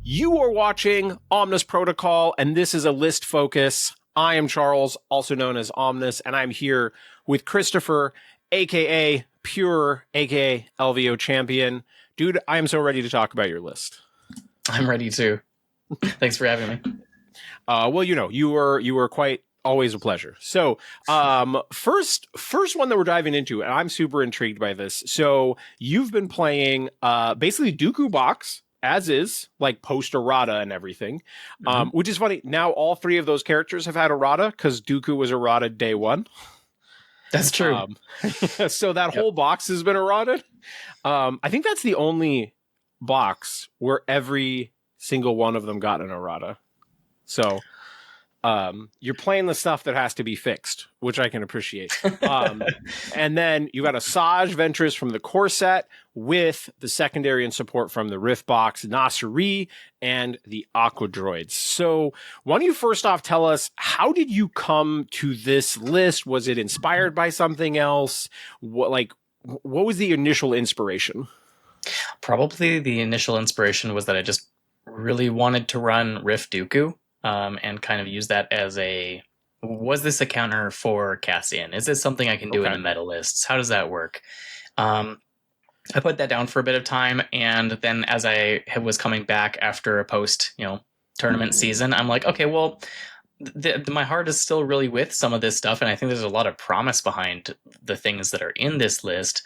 You are watching Omnis Protocol, and this is a list focus. I am Charles, also known as Omnis, and I'm here with Christopher, aka Pure, aka LVO Champion. Dude, I am so ready to talk about your list. I'm ready too. Thanks for having me. Well, you were quite always a pleasure. So, first one that we're diving into, and I'm super intrigued by this. So, you've been playing basically Dooku box as is, like post errata and everything, which is funny. Now all three of those characters have had errata because Dooku was errata day one. That's true. So that whole box has been errata. I think that's the only box where every single one of them got an errata. So you're playing the stuff that has to be fixed, which I can appreciate. And then you got Asajj Ventress from the core set with the secondary and support from the Rift box, Nossor, and the Aqua Droids. So why don't you first off tell us, how did you come to this list? Was it inspired by something else? What was the initial inspiration? Probably the initial inspiration was that I just really wanted to run Rift Dooku. And kind of use that as was this a counter for Cassian? Is this something I can do in the meta lists? How does that work? I put that down for a bit of time, and then as I was coming back after a post, tournament season, I'm like, okay, well, my heart is still really with some of this stuff, and I think there's a lot of promise behind the things that are in this list.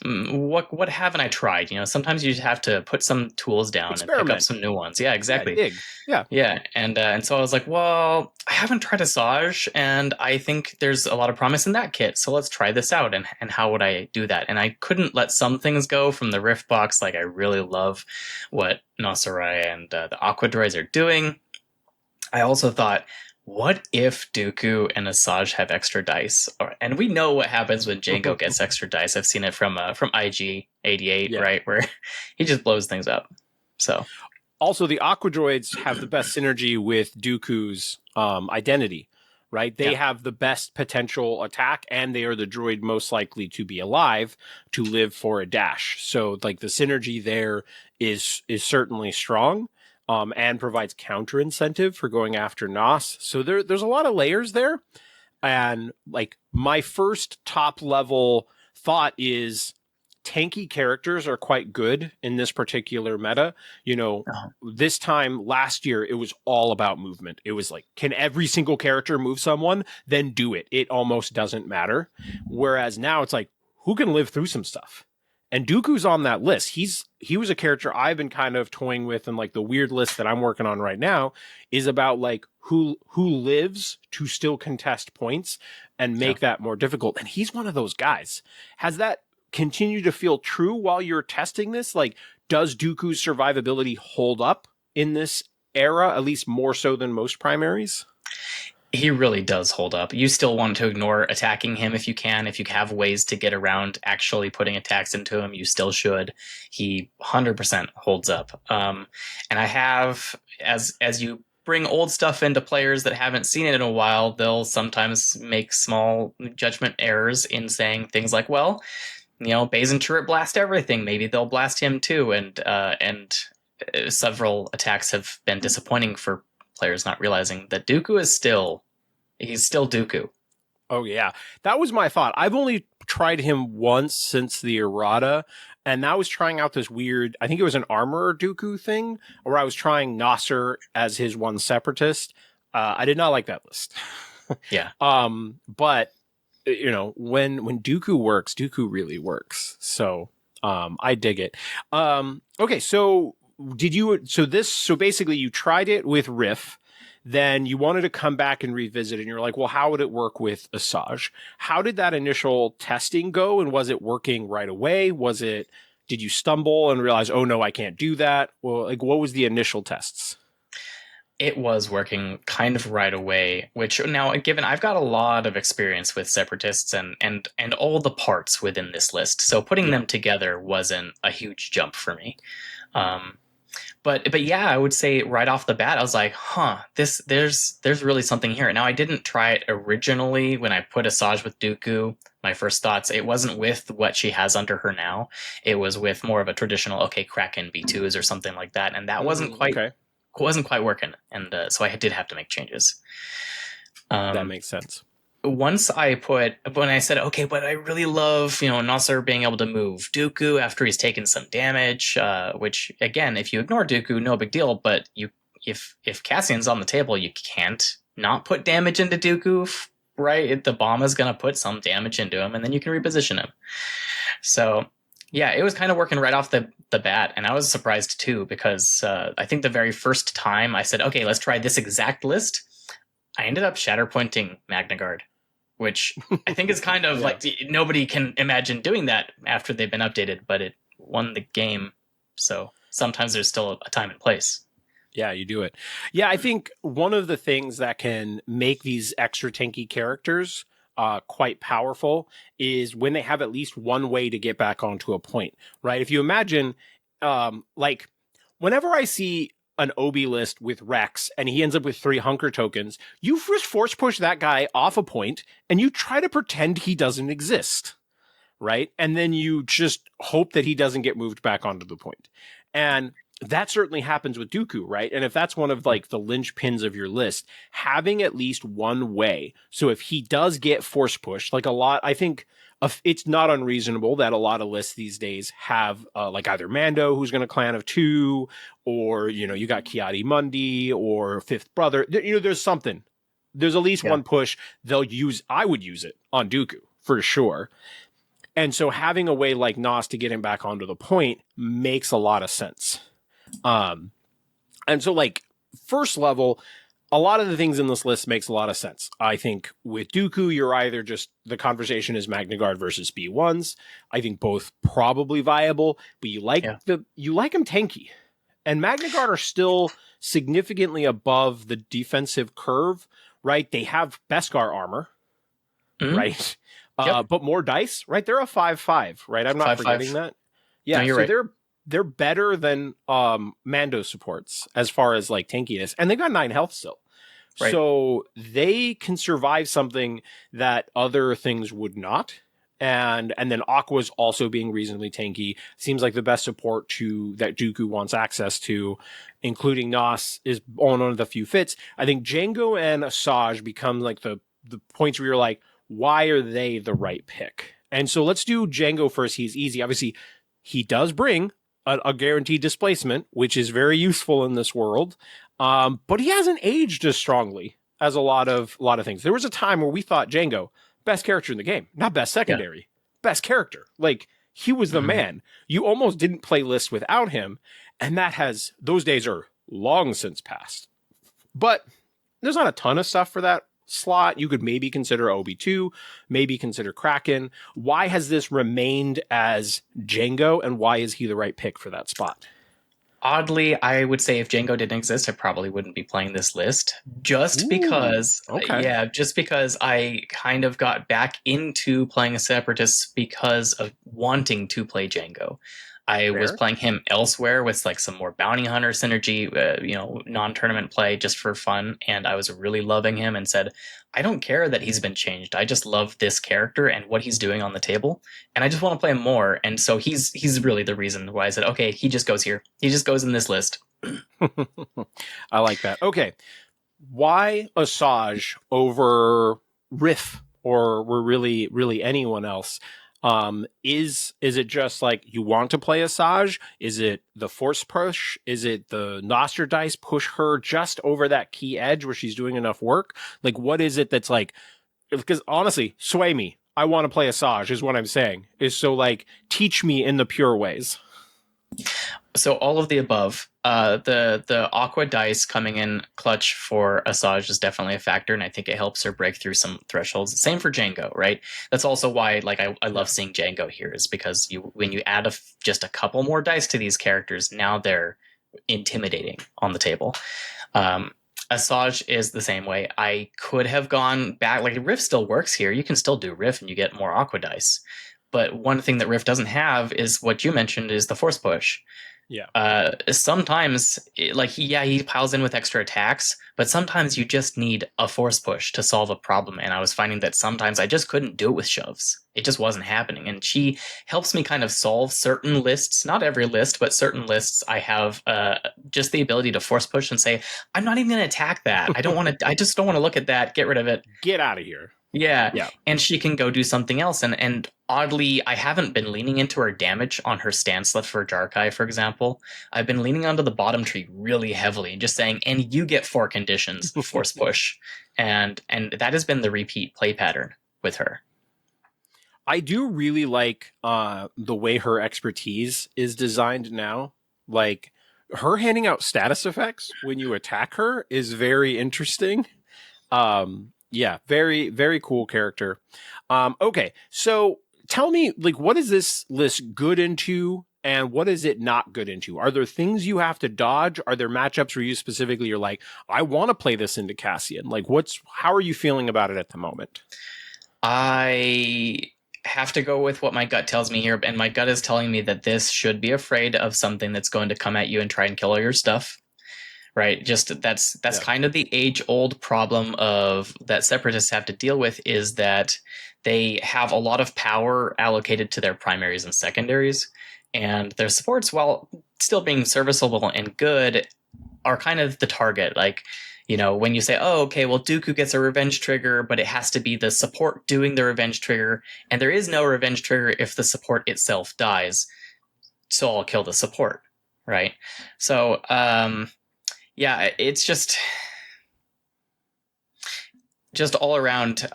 What haven't I tried? Sometimes you just have to put some tools down and pick up some new ones. Yeah, exactly. Yeah. And so I was like, well, I haven't tried Asajj, and I think there's a lot of promise in that kit. So let's try this out. And how would I do that? And I couldn't let some things go from the Rift box. Like, I really love what Nossor and the Aqua Droids are doing. I also thought, what if Dooku and Asajj have extra dice? And we know what happens when Jango gets extra dice. I've seen it from IG-88, right? Where he just blows things up. So, also, the Aqua Droids have the best synergy with Dooku's identity, right? They have the best potential attack, and they are the droid most likely to be alive to live for a dash. So, like, the synergy there is certainly strong. And provides counter incentive for going after Nos. So there's a lot of layers there. And like, my first top level thought is tanky characters are quite good in this particular meta. This time last year, it was all about movement. It was like, can every single character move someone? Then do it. It almost doesn't matter. Whereas now it's like, who can live through some stuff? And Dooku's on that list. He was a character I've been kind of toying with, and like the weird list that I'm working on right now is about like who lives to still contest points and make that more difficult. And he's one of those guys. Has that continued to feel true while you're testing this? Like, does Dooku's survivability hold up in this era, at least more so than most primaries? He really does hold up. You still want to ignore attacking him if you can. If you have ways to get around actually putting attacks into him, you still should. He 100% holds up. And I have, as you bring old stuff into players that haven't seen it in a while, they'll sometimes make small judgment errors in saying things like, well, Bazin turret blast everything. Maybe they'll blast him too. And several attacks have been disappointing for players not realizing that Dooku is he's still Dooku. Oh, yeah. That was my thought. I've only tried him once since the errata, and that was trying out this weird, I think it was an Armorer Dooku thing, where I was trying Nossor as his one separatist. I did not like that list. Yeah. But, when Dooku works, Dooku really works. So I dig it. Okay, so basically you tried it with Riff, then you wanted to come back and revisit, and you're like, well, how would it work with Asajj? How did that initial testing go, and was it working right away? Did you stumble and realize, oh no, I can't do that? Well, like, what was the initial tests? It was working kind of right away, which now, given I've got a lot of experience with separatists and all the parts within this list, so putting them together wasn't a huge jump for me. But yeah, I would say right off the bat, I was like, there's really something here. Now, I didn't try it originally when I put Asajj with Dooku. My first thoughts, it wasn't with what she has under her now. It was with more of a traditional, Kraken B2s or something like that. And that wasn't quite wasn't quite working, and so I did have to make changes. That makes sense. Once when I said, okay, but I really love, Nossor being able to move Dooku after he's taken some damage, which again, if you ignore Dooku, no big deal. But if Cassian's on the table, you can't not put damage into Dooku, right? The bomb is going to put some damage into him, and then you can reposition him. So yeah, it was kind of working right off the bat, and I was surprised too, because I think the very first time I said, okay, let's try this exact list, I ended up shatterpointing Magna Guard, which I think is kind of like nobody can imagine doing that after they've been updated, but it won the game. So sometimes there's still a time and place. Yeah, you do it. Yeah, I think one of the things that can make these extra tanky characters quite powerful is when they have at least one way to get back onto a point, right? If you imagine, like, whenever I see an Obi list with Rex and he ends up with 3 hunker tokens, you first force push that guy off a point and you try to pretend he doesn't exist, right? And then you just hope that he doesn't get moved back onto the point. And that certainly happens with Dooku, right? And if that's one of like the linchpins of your list, having at least one way. So if he does get force pushed, like a lot, I think it's not unreasonable that a lot of lists these days have like either Mando, who's going to clan of 2, or, you got Kiadi Mundi or Fifth Brother. There's something. There's at least one push I would use it on Dooku for sure. And so having a way like Nos to get him back onto the point makes a lot of sense. And so like first level, a lot of the things in this list makes a lot of sense. I think with Dooku, you're either just the conversation is Magna Guard versus B1s. I think both probably viable, but you like them tanky. And Magna Guard are still significantly above the defensive curve, right? They have Beskar armor, right? But more dice, right? They're a 5/5, right? I'm not forgetting that. Yeah, no, you're so right. they're better than Mando supports as far as like tankiness, and they've got 9 health still. Right. So they can survive something that other things would not. And then Aqua's also being reasonably tanky. Seems like the best support that Dooku wants access to, including Nos, is on one of the few fits. I think Jango and Asajj become like the points where you're like, why are they the right pick? And so let's do Jango first. He's easy. Obviously, he does bring a guaranteed displacement, which is very useful in this world. But he hasn't aged as strongly as a lot of things. There was a time where we thought Jango, best character in the game, not best secondary, best character. Like he was the man. You almost didn't play lists without him. And those days are long since passed. But there's not a ton of stuff for that slot. You could maybe consider OB2, maybe consider Kraken. Why has this remained as Jango, and why is he the right pick for that spot? Oddly, I would say if Jango didn't exist, I probably wouldn't be playing this list. Just because I kind of got back into playing a Separatist because of wanting to play Jango. I was playing him elsewhere with like some more bounty hunter synergy, non-tournament play just for fun, and I was really loving him and said, I don't care that he's been changed. I just love this character and what he's doing on the table, and I just want to play him more. And so he's really the reason why I said, okay, he just goes here. He just goes in this list. I like that. Okay, why Asajj over Riff or really anyone else? Is it just like you want to play Asajj? Is it the force push? Is it the Nossor dice push her just over that key edge where she's doing enough work? Like, what is it that's like, because honestly, sway me. I want to play Asajj is what I'm saying. Is so like, teach me in the pure ways. So all of the above. The Aqua dice coming in clutch for Asajj is definitely a factor, and I think it helps her break through some thresholds. Same for Jango, right? That's also why I love seeing Jango here, is because when you add just a couple more dice to these characters, now they're intimidating on the table. Asajj is the same way. I could have gone back. Like Riff still works here. You can still do Riff, and you get more Aqua dice. But one thing that Riff doesn't have is what you mentioned, is the force push. Yeah. Sometimes, like, he piles in with extra attacks, but sometimes you just need a force push to solve a problem. And I was finding that sometimes I just couldn't do it with shoves. It just wasn't happening. And she helps me kind of solve certain lists, not every list, but certain lists. I have just the ability to force push and say, I'm not even going to attack that. I don't want to, I just don't want to look at that. Get rid of it. Get out of here. Yeah, Yeah. and she can go do something else. And oddly, I haven't been leaning into her damage on her stance left for Jarkai, for example. I've been leaning onto the bottom tree really heavily and just saying, and you get 4 conditions, force push. And that has been the repeat play pattern with her. I do really like the way her expertise is designed now. Like, her handing out status effects when you attack her is very interesting. Yeah, very, very cool character. Okay, so tell me, like, what is this list good into and what is it not good into? Are there things you have to dodge? Are there matchups where you specifically you're like, I want to play this into Cassian? Like, how are you feeling about it at the moment? I have to go with what my gut tells me here, and my gut is telling me that this should be afraid of something that's going to come at you and try and kill all your stuff. Right, just that's kind of the age-old problem of that separatists have to deal with, is that they have a lot of power allocated to their primaries and secondaries, and their supports, while still being serviceable and good, are kind of the target. Like, when you say, oh, okay, well, Dooku gets a revenge trigger, but it has to be the support doing the revenge trigger, and there is no revenge trigger if the support itself dies, so I'll kill the support, right? So, yeah, it's just all around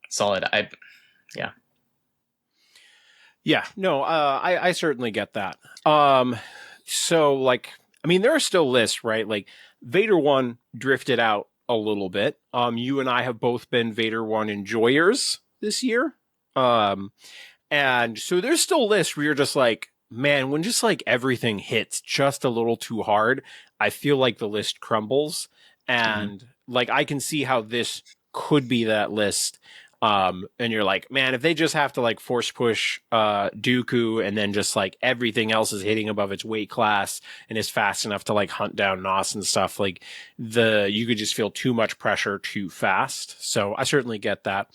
solid. Yeah, no, I certainly get that. So, like, I mean, there are still lists, right? Like, Vader 1 drifted out a little bit. You and I have both been Vader 1 enjoyers this year. And so there's still lists where you're just like, man, when just like everything hits just a little too hard, I feel like the list crumbles. And like, I can see how this could be that list. And you're like, man, if they just have to like force push Dooku and then just like everything else is hitting above its weight class and is fast enough to like hunt down Nos and stuff, like you could just feel too much pressure too fast. So I certainly get that.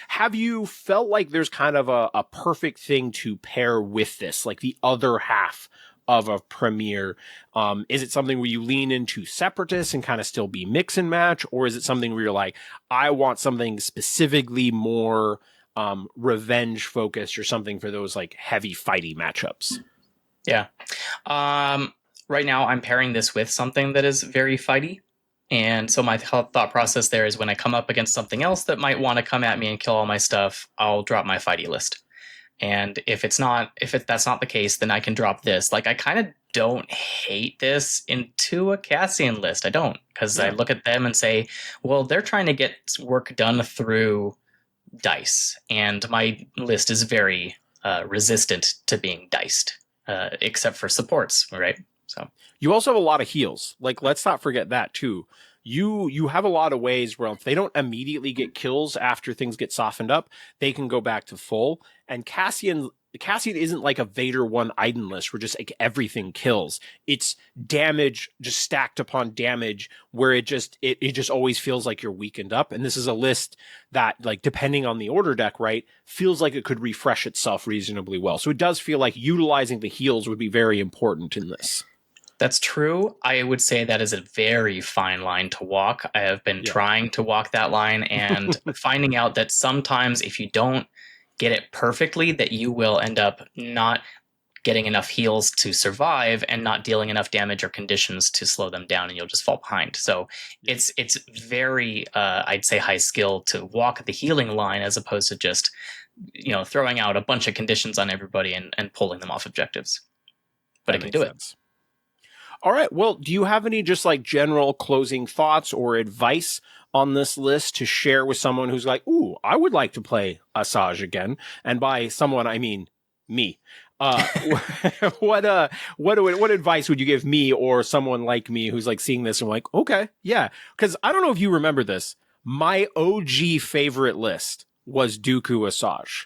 Have you felt like there's kind of a perfect thing to pair with this, like the other half of a premiere? Is it something where you lean into Separatists and kind of still be mix and match? Or is it something where you're like, I want something specifically more revenge focused or something for those like heavy fighty matchups? Yeah. Right now I'm pairing this with something that is very fighty. And so my thought process there is when I come up against something else that might want to come at me and kill all my stuff, I'll drop my fighty list. And if that's not the case, then I can drop this. Like, I kind of don't hate this into a Cassian list. I don't, because I look at them and say, well, they're trying to get work done through dice, and my list is very resistant to being diced, except for supports, right? So you also have a lot of heals. Like, let's not forget that too. You have a lot of ways where if they don't immediately get kills after things get softened up, they can go back to full. And Cassian isn't like a Vader 1 Iden list where just like everything kills. It's damage just stacked upon damage where it just always feels like you're weakened up. And this is a list that, like, depending on the order deck, right, feels like it could refresh itself reasonably well. So it does feel like utilizing the heals would be very important in this. That's true. I would say that is a very fine line to walk. I have been trying to walk that line and finding out that sometimes if you don't get it perfectly, that you will end up not getting enough heals to survive and not dealing enough damage or conditions to slow them down, and you'll just fall behind. So it's very, I'd say, high skill to walk the healing line as opposed to just, throwing out a bunch of conditions on everybody and pulling them off objectives. But I can do it. All right. Well, do you have any just like general closing thoughts or advice on this list to share with someone who's like, ooh, I would like to play Asajj again? And by someone, I mean me. What advice would you give me or someone like me who's like seeing this and like, okay, yeah. Because I don't know if you remember this. My OG favorite list was Dooku Asajj.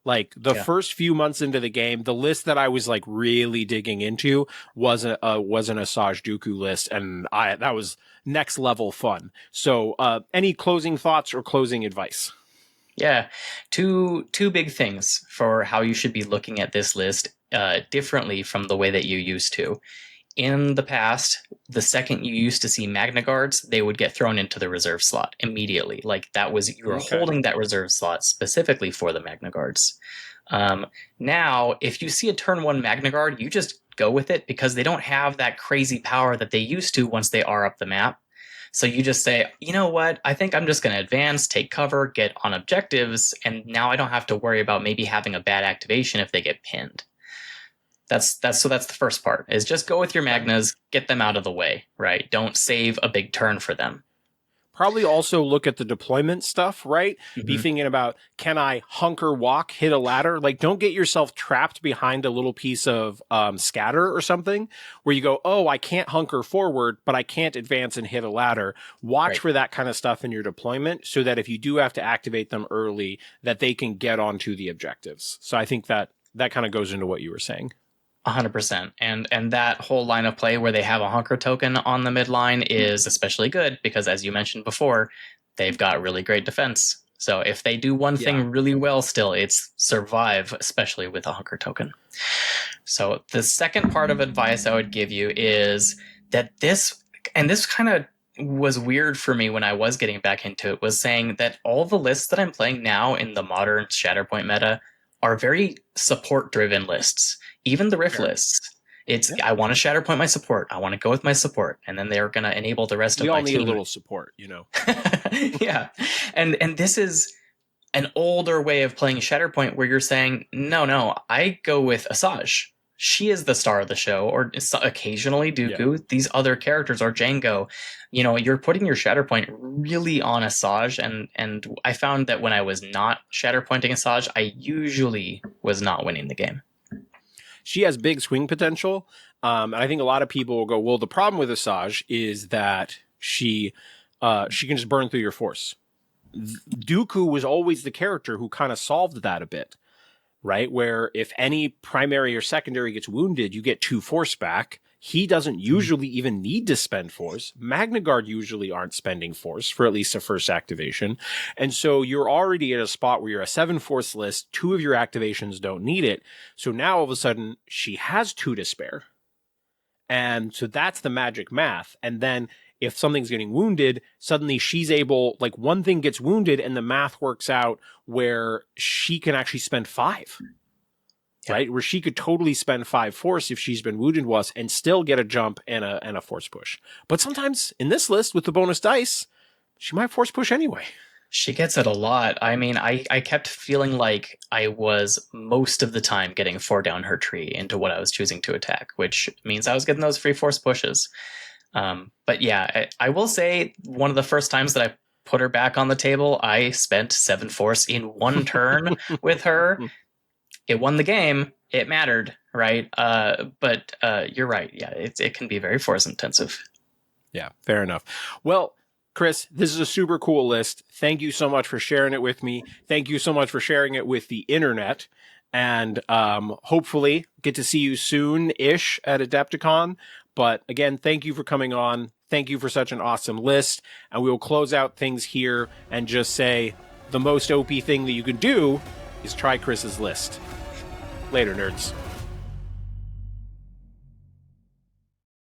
Like the first few months into the game, the list that I was like really digging into was an Asajj Dooku list, and that was next level fun. So, any closing thoughts or closing advice? Yeah, two big things for how you should be looking at this list differently from the way that you used to. In the past, the second you used to see Magna Guards, they would get thrown into the reserve slot immediately. Like that was, you were holding that reserve slot specifically for the Magna Guards. Now, if you see a turn 1 Magna Guard, you just go with it because they don't have that crazy power that they used to once they are up the map. So you just say, you know what, I think I'm just going to advance, take cover, get on objectives, and now I don't have to worry about maybe having a bad activation if they get pinned. That's the first part, is just go with your Magnas, get them out of the way, right? Don't save a big turn for them. Probably also look at the deployment stuff, right? Be thinking about, can I hunker walk, hit a ladder? Like, don't get yourself trapped behind a little piece of scatter or something where you go, oh, I can't hunker forward, but I can't advance and hit a ladder. Watch for that kind of stuff in your deployment so that if you do have to activate them early, that they can get onto the objectives. So I think that kind of goes into what you were saying. 100%. And that whole line of play where they have a hunker token on the midline is especially good because, as you mentioned before, they've got really great defense. So if they do one thing really well still, it's survive, especially with a hunker token. So the second part of advice I would give you is that this kind of was weird for me when I was getting back into it, was saying that all the lists that I'm playing now in the modern Shatterpoint meta are very support-driven lists. Even the Rift lists. It's I want to Shatterpoint my support. I want to go with my support, and then they're going to enable the rest of my team. We all need a little support, you know. Yeah, and this is an older way of playing Shatterpoint where you're saying, no, I go with Asajj. She is the star of the show, or occasionally Dooku. Yeah. These other characters are Jango. You know, you're putting your Shatterpoint really on Asajj, and I found that when I was not Shatterpointing Asajj, I usually was not winning the game. She has big swing potential. And I think a lot of people will go, well, the problem with Asajj is that she can just burn through your force. Dooku was always the character who kind of solved that a bit, right? Where if any primary or secondary gets wounded, you get 2 force back. He doesn't usually even need to spend force. Magna Guard usually aren't spending force for at least a first activation. And so you're already at a spot where you're a 7 force list. 2 of your activations don't need it. So now all of a sudden she has 2 to spare. And so that's the magic math. And then if something's getting wounded, suddenly she's able, like one thing gets wounded and the math works out where she can actually spend 5. Right, where she could totally spend 5 force if she's been wounded once and still get a jump and a force push. But sometimes in this list with the bonus dice, she might force push anyway. She gets it a lot. I mean, I kept feeling like I was most of the time getting 4 down her tree into what I was choosing to attack, which means I was getting those free force pushes. But yeah, I will say one of the first times that I put her back on the table, I spent 7 force in 1 turn with her. It won the game. It mattered, right? But you're right. Yeah, it can be very force intensive. Yeah, fair enough. Well, Chris, this is a super cool list. Thank you so much for sharing it with me. Thank you so much for sharing it with the internet. And hopefully get to see you soon-ish at Adepticon. But again, thank you for coming on. Thank you for such an awesome list. And we will close out things here and just say the most OP thing that you can do is try Chris's list. Later, nerds.